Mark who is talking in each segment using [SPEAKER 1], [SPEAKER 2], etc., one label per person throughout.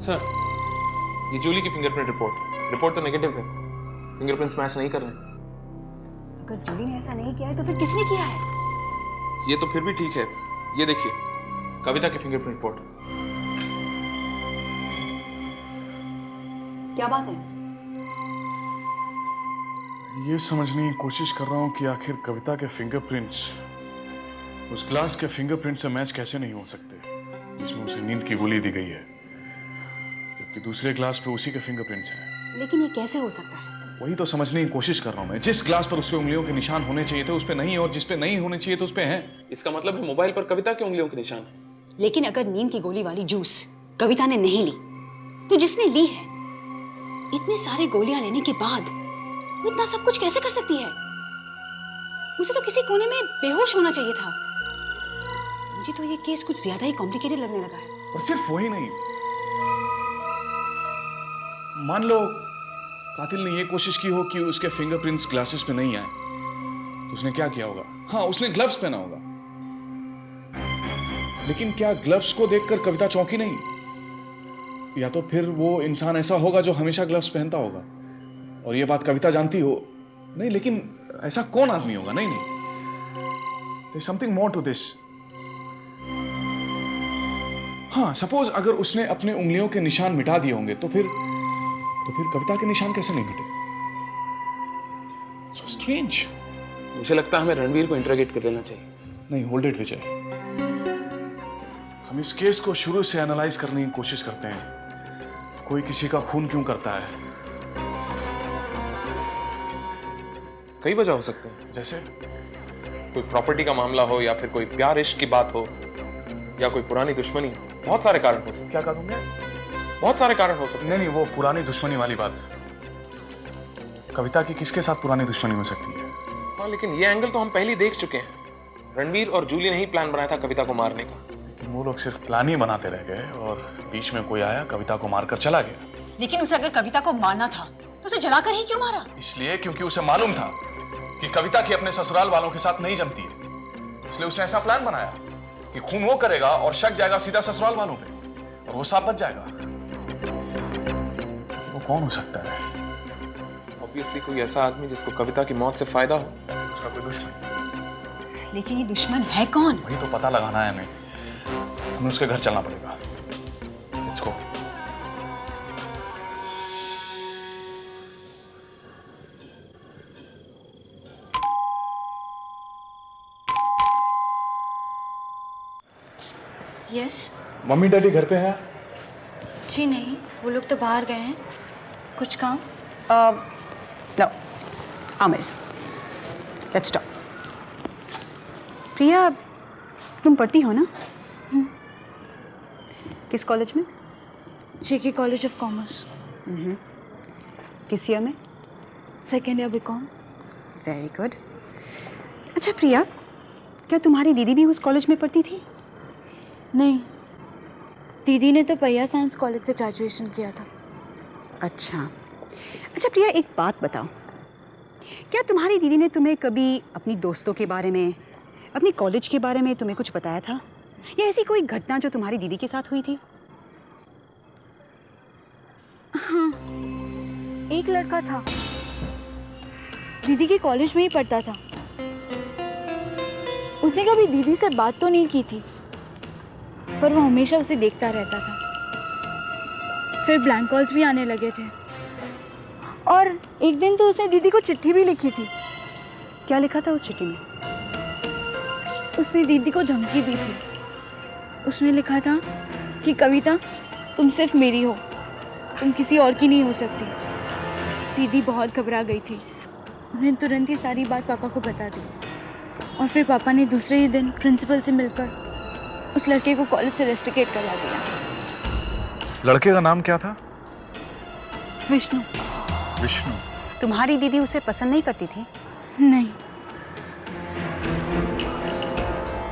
[SPEAKER 1] Sir, ये जूली की fingerprint report तो नेगेटिव है। फिंगरप्रिंट्स मैच नहीं कर रहे।
[SPEAKER 2] अगर जूली ने ऐसा नहीं किया है तो फिर किसने किया है?
[SPEAKER 1] ये तो फिर भी ठीक है। ये देखिए, कविता की फिंगरप्रिंट रिपोर्ट।
[SPEAKER 2] क्या बात है?
[SPEAKER 3] ये समझने की कोशिश कर रहा हूं कि आखिर कविता के फिंगरप्रिंट्स उस ग्लास के फिंगरप्रिंट से मैच कैसे नहीं हो सकते जिसमें उसे नींद की गोली दी गई है, जबकि दूसरे ग्लास पे उसी के फिंगरप्रिंट्स हैं।
[SPEAKER 2] लेकिन ये कैसे हो सकता है?
[SPEAKER 3] वही तो समझने की कोशिश कर रहा हूं मैं। जिस ग्लास पर उसके उंगलियों के निशान होने चाहिए थे उस पे नहीं है, और जिस पे नहीं होने चाहिए थे उस पे हैं।
[SPEAKER 1] इसका मतलब है मोबाइल पर कविता के उंगलियों के निशान है।
[SPEAKER 2] लेकिन अगर नींद की गोली वाली जूस कविता ने नहीं ली तो जिसने ली है, इतने सारे गोलियां लेने के बाद वो इतना सब कुछ कैसे कर सकती है? उसे तो किसी कोने में बेहोश होना चाहिए था। मुझे तो ये केस कुछ ज्यादा ही कॉम्प्लिकेटेड लगने लगा है।
[SPEAKER 3] और सिर्फ वही नहीं, मान लो कातिल ने ये कोशिश की हो कि उसके फिंगरप्रिंट्स ग्लासेस पे नहीं आए, तो उसने क्या किया होगा? हाँ, उसने ग्लव्स पहना होगा। लेकिन क्या ग्लव्स को देखकर कविता चौंकी नहीं? या तो फिर वो इंसान ऐसा होगा जो हमेशा ग्लव्स पहनता होगा और ये बात कविता जानती हो। नहीं, लेकिन ऐसा कौन आदमी होगा? नहीं there something more to this. हाँ, सपोज अगर उसने अपने उंगलियों के निशान मिटा दिए होंगे तो फिर कविता के निशान कैसे नहीं मिटे? So strange.
[SPEAKER 1] मुझे लगता है हमें रणवीर को इंटरोगेट कर लेना चाहिए।
[SPEAKER 3] नहीं, होल्ड इट विजय। हम इस केस को शुरू से एनालाइज करने की कोशिश करते हैं। कोई किसी का खून क्यों करता है?
[SPEAKER 1] कई वजह हो सकते हैं।
[SPEAKER 3] जैसे
[SPEAKER 1] कोई प्रॉपर्टी का मामला हो, या फिर कोई प्यार इश्क की बात हो, या कोई पुरानी दुश्मनी। बहुत सारे कारण हो सकते।
[SPEAKER 3] क्या कहा तुमने?
[SPEAKER 1] बहुत सारे कारण हो सकते।
[SPEAKER 3] नहीं, वो पुरानी दुश्मनी वाली बात। कविता की किसके साथ पुरानी दुश्मनी हो सकती है?
[SPEAKER 1] हाँ, लेकिन ये एंगल तो हम पहले ही देख चुके हैं। रणवीर और जूली ने ही प्लान बनाया था कविता को मारने का।
[SPEAKER 3] लेकिन वो लोग सिर्फ प्लान ही बनाते रह गए और बीच में कोई आया, कविता को मारकर चला गया।
[SPEAKER 2] लेकिन उसे अगर कविता को मारना था तो उसे जलाकर ही क्यों मारा?
[SPEAKER 3] इसलिए क्योंकि उसे मालूम था कि कविता की अपने ससुराल वालों के साथ नहीं जमती है। इसलिए उसने ऐसा प्लान बनाया कि खून वो करेगा और शक जाएगा सीधा ससुराल वालों पे और वो सांप बच जाएगा। वो कौन हो सकता है?
[SPEAKER 1] ऑब्वियसली कोई ऐसा आदमी जिसको कविता की मौत से फायदा हो।
[SPEAKER 3] उसका कोई दुश्मन।
[SPEAKER 2] लेकिन ये दुश्मन है कौन?
[SPEAKER 3] वही तो पता लगाना है हमें। हमें उसके घर चलना पड़ेगा। Let's go.
[SPEAKER 4] Yes.
[SPEAKER 3] Mummy daddy घर पे हैं?
[SPEAKER 4] जी नहीं, वो लोग तो बाहर गए हैं। कुछ काम?
[SPEAKER 2] नो, आओ मेरे साथ। Let's talk. प्रिया, तुम पढ़ती हो ना? किस कॉलेज में?
[SPEAKER 4] JK college of commerce.
[SPEAKER 2] किस ईयर में?
[SPEAKER 4] Second year BCom.
[SPEAKER 2] Very good. अच्छा प्रिया, क्या तुम्हारी दीदी भी उस कॉलेज में पढ़ती थी?
[SPEAKER 4] नहीं, दीदी ने तो पैया साइंस कॉलेज से ग्रेजुएशन किया था।
[SPEAKER 2] अच्छा अच्छा प्रिया, एक बात बताओ, क्या तुम्हारी दीदी ने तुम्हें कभी अपनी दोस्तों के बारे में, अपनी कॉलेज के बारे में तुम्हें कुछ बताया था, या ऐसी कोई घटना जो तुम्हारी दीदी के साथ हुई थी?
[SPEAKER 4] हाँ, एक लड़का था, दीदी के कॉलेज में ही पढ़ता था। उसने कभी दीदी से बात तो नहीं की थी, पर वो हमेशा उसे देखता रहता था। फिर ब्लैंक कॉल्स भी आने लगे थे, और एक दिन तो उसने दीदी को चिट्ठी भी लिखी थी।
[SPEAKER 2] क्या लिखा था उस चिट्ठी में?
[SPEAKER 4] उसने दीदी को धमकी दी थी। उसने लिखा था कि कविता, तुम सिर्फ मेरी हो, तुम किसी और की नहीं हो सकती। दीदी बहुत घबरा गई थी। उन्हें तुरंत ये सारी बात पापा को बता दी, और फिर पापा ने दूसरे ही दिन प्रिंसिपल से मिलकर उस लड़के को कॉलेज से रेस्टिकेट करवा दिया।
[SPEAKER 3] लड़के का नाम क्या था?
[SPEAKER 4] विष्णु।
[SPEAKER 3] विष्णु।
[SPEAKER 2] तुम्हारी दीदी उसे पसंद नहीं करती थी?
[SPEAKER 4] नहीं।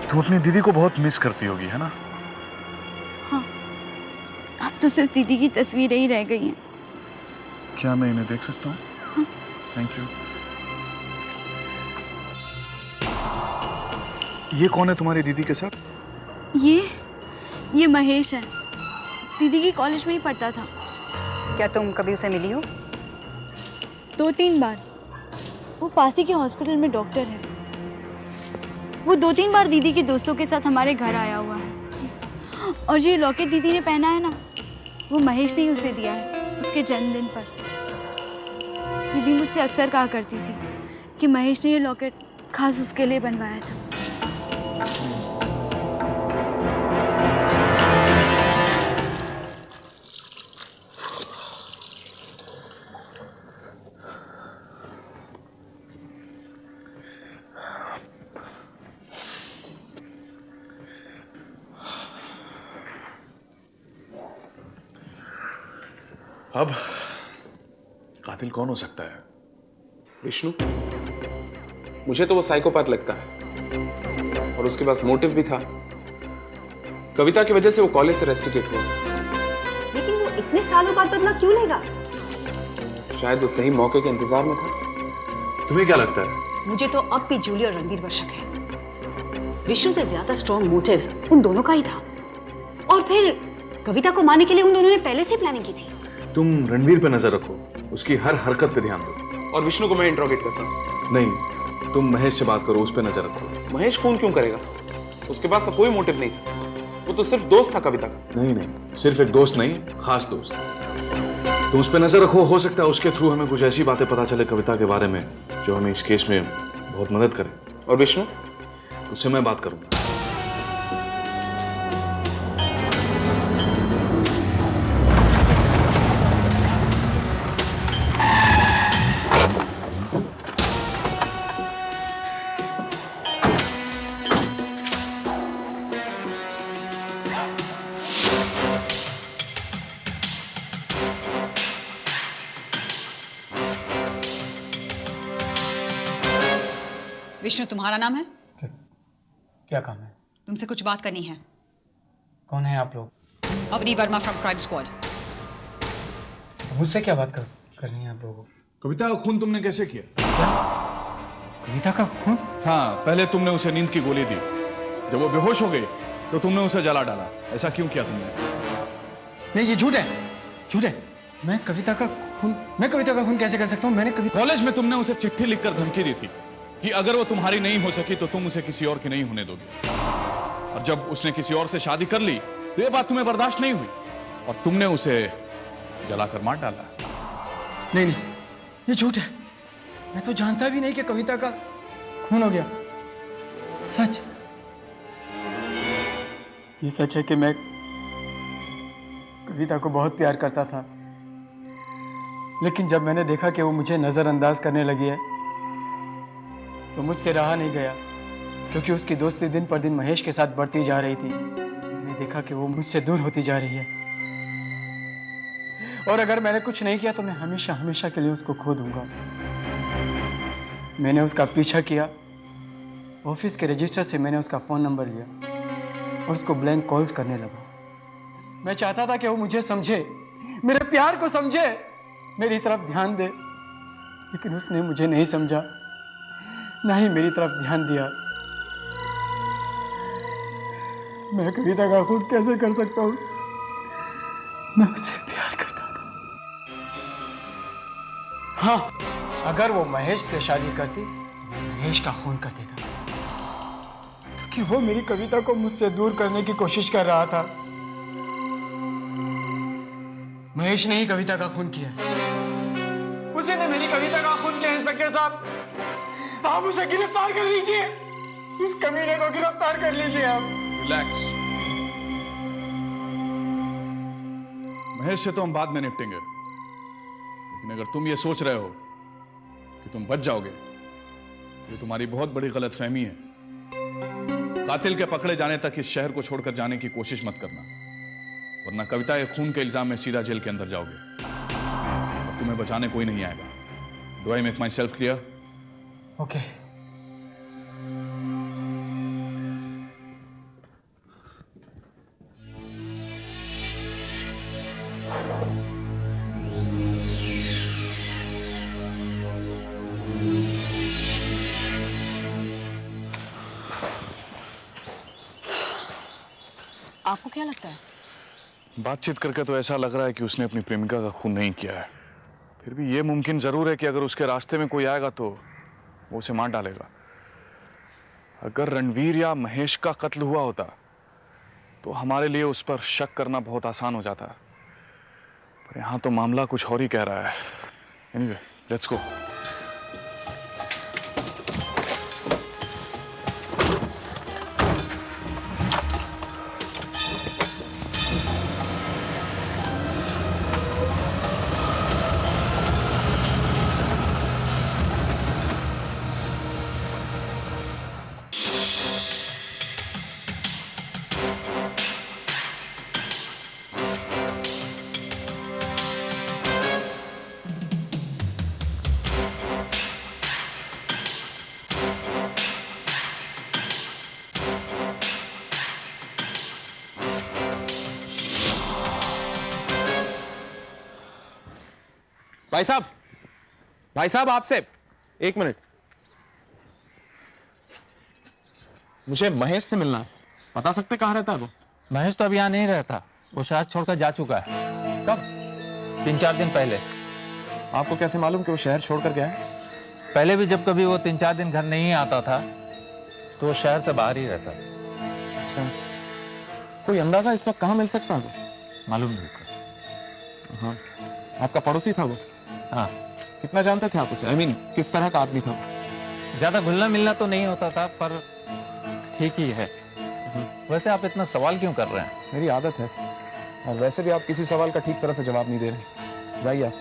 [SPEAKER 3] तुम अपनी दीदी को बहुत मिस करती होगी, है ना?
[SPEAKER 4] हाँ, अब तो सिर्फ दीदी की तस्वीरें ही रह गई हैं।
[SPEAKER 3] क्या मैं इन्हें देख सकता हूँ?
[SPEAKER 4] हाँ।
[SPEAKER 3] Thank you. ये कौन है तुम्हारी दीदी के साथ?
[SPEAKER 4] ये महेश है। दीदी की कॉलेज में ही पढ़ता था।
[SPEAKER 2] क्या तुम कभी उसे मिली हो?
[SPEAKER 4] 2-3 बार। वो पास ही के हॉस्पिटल में डॉक्टर है। वो 2-3 बार दीदी के दोस्तों के साथ हमारे घर आया हुआ है। और जो ये लॉकेट दीदी ने पहना है ना, वो महेश ने ही उसे दिया है उसके जन्मदिन पर। दीदी मुझसे अक्सर कहा करती थी कि महेश ने ये लॉकेट खास उसके लिए बनवाया था।
[SPEAKER 3] अब कातिल कौन हो सकता है?
[SPEAKER 1] विष्णु, मुझे तो वो साइकोपैथ लगता है और उसके पास मोटिव भी था। कविता की वजह से वो कॉलेज से रेस्टिकेट हुआ।
[SPEAKER 2] लेकिन वो इतने सालों बाद बदला क्यों लेगा?
[SPEAKER 1] शायद वो सही मौके के इंतजार में था।
[SPEAKER 3] तुम्हें क्या लगता है?
[SPEAKER 2] मुझे तो अब भी जूली और रणवीर पर शक है। विष्णु से ज्यादा स्ट्रॉन्ग मोटिव उन दोनों का ही था। और फिर कविता को मारने के लिए उन दोनों ने पहले से प्लानिंग की थी।
[SPEAKER 3] तुम रणवीर पे नजर रखो, उसकी हर हरकत पे ध्यान दो।
[SPEAKER 1] और विष्णु को मैं इंट्रोगेट करता हूँ।
[SPEAKER 3] नहीं, तुम महेश से बात करो, उस पे नजर रखो।
[SPEAKER 1] महेश खून क्यों करेगा? उसके पास तो कोई मोटिव नहीं था। वो तो सिर्फ दोस्त था कविता का।
[SPEAKER 3] नहीं, सिर्फ एक दोस्त नहीं, खास दोस्त। तुम उस पे नजर रखो, हो सकता है उसके थ्रू हमें कुछ ऐसी बातें पता चले कविता के बारे में जो हमें इस केस में बहुत मदद करे।
[SPEAKER 1] और विष्णु?
[SPEAKER 3] उससे मैं बात करूंगा।
[SPEAKER 2] विष्णु तुम्हारा नाम है?
[SPEAKER 5] क्या काम है?
[SPEAKER 2] तुमसे कुछ बात करनी है।
[SPEAKER 5] कौन है आप लोग?
[SPEAKER 2] Avani Verma from crime squad.
[SPEAKER 5] मुझसे क्या बात करनी है आप लोगों को?
[SPEAKER 3] कविता का खून तुमने कैसे किया?
[SPEAKER 5] कविता का खून?
[SPEAKER 3] हाँ, पहले तुमने उसे नींद की गोली दी। जब वो बेहोश हो गई तो तुमने उसे जला डाला। ऐसा क्यों किया तुमने?
[SPEAKER 5] नहीं, ये झूठ है, झूठ है। मैं कविता का खून कैसे कर सकता हूँ? मैंने
[SPEAKER 3] कॉलेज में तुमने उसे चिट्ठी लिखकर धमकी दी थी कि अगर वो तुम्हारी नहीं हो सकी तो तुम उसे किसी और की नहीं होने दोगे। और जब उसने किसी और से शादी कर ली तो ये बात तुम्हें बर्दाश्त नहीं हुई और तुमने उसे जलाकर मार डाला।
[SPEAKER 5] नहीं, ये झूठ है। मैं तो जानता भी नहीं कि कविता का खून हो गया। सच, ये सच है कि मैं कविता को बहुत प्यार करता था, लेकिन जब मैंने देखा कि वो मुझे नजरअंदाज करने लगी है तो मुझसे रहा नहीं गया, क्योंकि उसकी दोस्ती दिन पर दिन महेश के साथ बढ़ती जा रही थी। मैंने देखा कि वो मुझसे दूर होती जा रही है और अगर मैंने कुछ नहीं किया तो मैं हमेशा हमेशा के लिए उसको खो दूंगा। मैंने उसका पीछा किया। ऑफिस के रजिस्टर से मैंने उसका फ़ोन नंबर लिया और उसको ब्लैंक कॉल्स करने लगा। मैं चाहता था कि वो मुझे समझे, मेरे प्यार को समझे, मेरी तरफ ध्यान दे, लेकिन उसने मुझे नहीं समझा, ना ही मेरी तरफ ध्यान दिया। मैं कविता का खून कैसे कर सकता हूँ? मैं उससे प्यार करता था। हाँ, अगर वो महेश से शादी करती तो मैं महेश का खून कर देता, क्योंकि वो मेरी कविता को मुझसे दूर करने की कोशिश कर रहा था। महेश ने ही कविता का खून किया। उसी ने मेरी कविता का खून किया। इंस्पेक्टर साहब, आप उसे गिरफ्तार कर लीजिए। इस कमीने को गिरफ्तार कर लीजिए आप।
[SPEAKER 3] रिलैक्स। महेश से तो हम बाद में निपटेंगे, लेकिन अगर तुम ये सोच रहे हो कि तुम बच जाओगे तो ये तुम्हारी बहुत बड़ी गलतफहमी है। कातिल के पकड़े जाने तक इस शहर को छोड़कर जाने की कोशिश मत करना, वरना कविता के खून के इल्जाम में सीधा जेल के अंदर जाओगे और तुम्हें बचाने कोई नहीं आएगा। Do I make my self clear?
[SPEAKER 5] Okay.
[SPEAKER 2] आपको क्या लगता है
[SPEAKER 3] बातचीत करके तो ऐसा लग रहा है कि उसने अपनी प्रेमिका का खून नहीं किया है। फिर भी ये मुमकिन जरूर है कि अगर उसके रास्ते में कोई आएगा तो वो उसे मार डालेगा। अगर रणवीर या महेश का कत्ल हुआ होता तो हमारे लिए उस पर शक करना बहुत आसान हो जाता, पर यहां तो मामला कुछ और ही कह रहा है। Anyway, let's go.
[SPEAKER 1] भाई साहब आपसे एक मिनट, मुझे महेश से मिलना है। बता सकते कहाँ रहता है वो?
[SPEAKER 6] महेश तो अब यहाँ नहीं रहता, वो शहर छोड़कर जा चुका है।
[SPEAKER 1] कब?
[SPEAKER 6] 3-4 दिन पहले।
[SPEAKER 1] आपको कैसे मालूम कि वो शहर छोड़कर गया है?
[SPEAKER 6] पहले भी जब कभी वो 3-4 दिन घर नहीं आता था तो वो शहर से बाहर ही रहता।
[SPEAKER 1] अच्छा, कोई अंदाजा इस वक्त कहाँ मिल सकता है वो?
[SPEAKER 6] मालूम नहीं सर।
[SPEAKER 1] हाँ, आपका पड़ोसी था वो?
[SPEAKER 6] हाँ।
[SPEAKER 1] कितना जानते थे आप उसे? I mean, किस तरह का आदमी था?
[SPEAKER 6] ज्यादा घुलना मिलना तो नहीं होता था, पर ठीक ही है। वैसे आप इतना सवाल क्यों कर रहे हैं?
[SPEAKER 1] मेरी आदत है, और वैसे भी आप किसी सवाल का ठीक तरह से जवाब नहीं दे रहे। जाइए आप।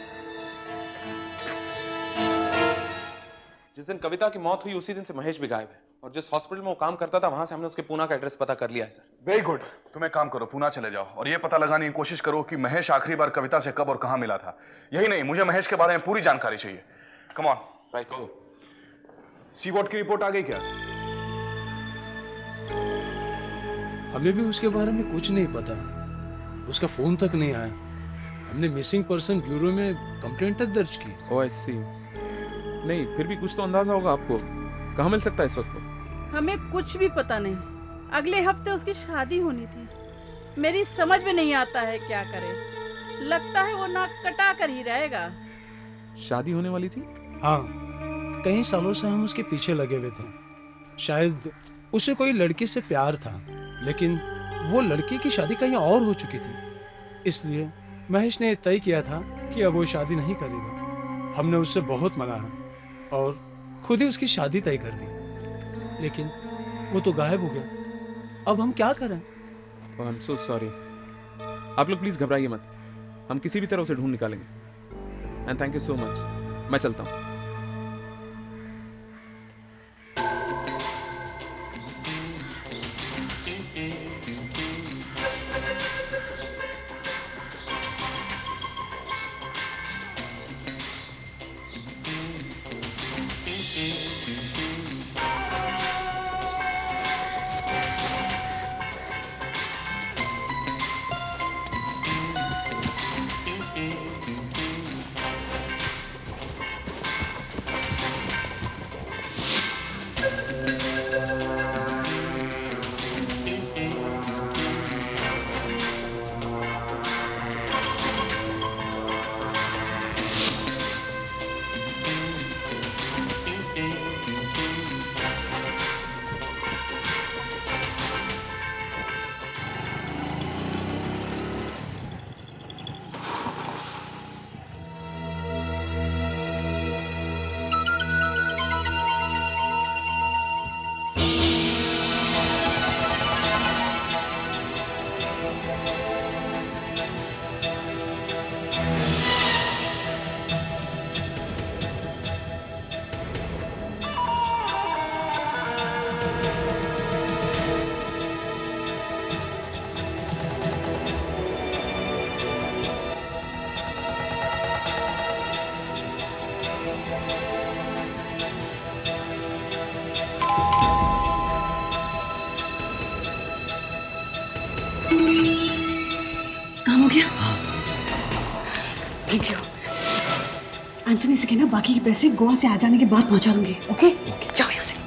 [SPEAKER 1] जिस दिन कविता की मौत हुई उसी दिन से महेश भी गायब है, और जिस हॉस्पिटल में वो काम करता था वहां से हमने उसके पूना का एड्रेस पता कर लिया है सर।
[SPEAKER 3] Very good. तुम एक काम करो, पूना चले जाओ और ये पता लगाने की कोशिश करो कि महेश आखिरी बार कविता से कब और कहां मिला था। यही नहीं, मुझे महेश के बारे में पूरी जानकारी चाहिए। Come on.
[SPEAKER 1] Right sir.
[SPEAKER 3] See what की रिपोर्ट आ गई क्या?
[SPEAKER 7] हमें भी उसके बारे में कुछ नहीं पता, उसका फोन तक नहीं आया। हमने मिसिंग पर्सन ब्यूरो में कंप्लेंट तक दर्ज की।
[SPEAKER 1] ओह आई सी। नहीं, फिर भी कुछ तो अंदाजा होगा आपको, कहाँ मिल सकता है इस वक्त?
[SPEAKER 8] हमें कुछ भी पता नहीं। अगले हफ्ते उसकी शादी होनी थी। मेरी समझ में नहीं आता है क्या करे। लगता है वो नाक कटा कर ही रहेगा।
[SPEAKER 1] शादी होने वाली थी?
[SPEAKER 7] हाँ, कई सालों से हम उसके पीछे लगे हुए थे। शायद उसे कोई लड़की से प्यार था, लेकिन वो लड़की की शादी कहीं और हो चुकी थी। इसलिए महेश ने तय किया था कि अब वो शादी नहीं करेगा। हमने उससे बहुत मनाया और खुद ही उसकी शादी तय कर दी, लेकिन वो तो गायब हो गया। अब हम क्या करें?
[SPEAKER 1] ओह आई एम सो सॉरी। आप लोग प्लीज घबराइए मत, हम किसी भी तरह उसे ढूंढ निकालेंगे। And thank you so much. मैं चलता हूँ।
[SPEAKER 2] काम हो गया? Thank you. एंथनी से कहना बाकी के पैसे गोवा से आ जाने के बाद पहुंचा दूंगी। ओके? जाओ यहाँ से।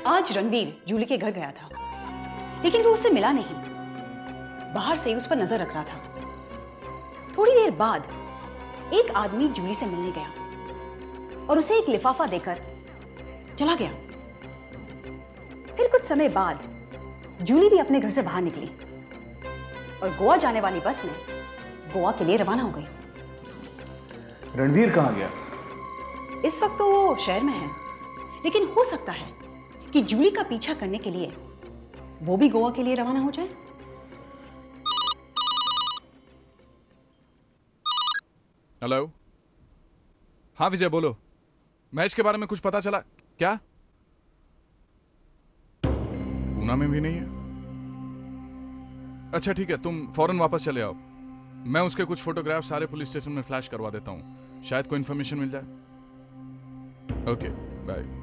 [SPEAKER 2] आज रणवीर जूली के घर गया था, लेकिन वो उससे मिला नहीं, बाहर से उस पर नजर रख रहा था। थोड़ी देर बाद एक आदमी जूली से मिलने गया और उसे एक लिफाफा देकर चला गया। फिर कुछ समय बाद जूली भी अपने घर से बाहर निकली और गोवा जाने वाली बस में गोवा के लिए रवाना हो गई।
[SPEAKER 3] रणवीर कहाँ गया?
[SPEAKER 2] इस वक्त तो वो शहर में है, लेकिन हो सकता है कि जूली का पीछा करने के लिए वो भी गोवा के लिए रवाना हो जाए।
[SPEAKER 3] हेलो। हाँ विजय बोलो, मैच के बारे में कुछ पता चला क्या? पूना में भी नहीं है। अच्छा ठीक है, तुम फौरन वापस चले आओ। मैं उसके कुछ फोटोग्राफ सारे पुलिस स्टेशन में फ्लैश करवा देता हूँ, शायद कोई इंफॉर्मेशन मिल जाए। Okay bye.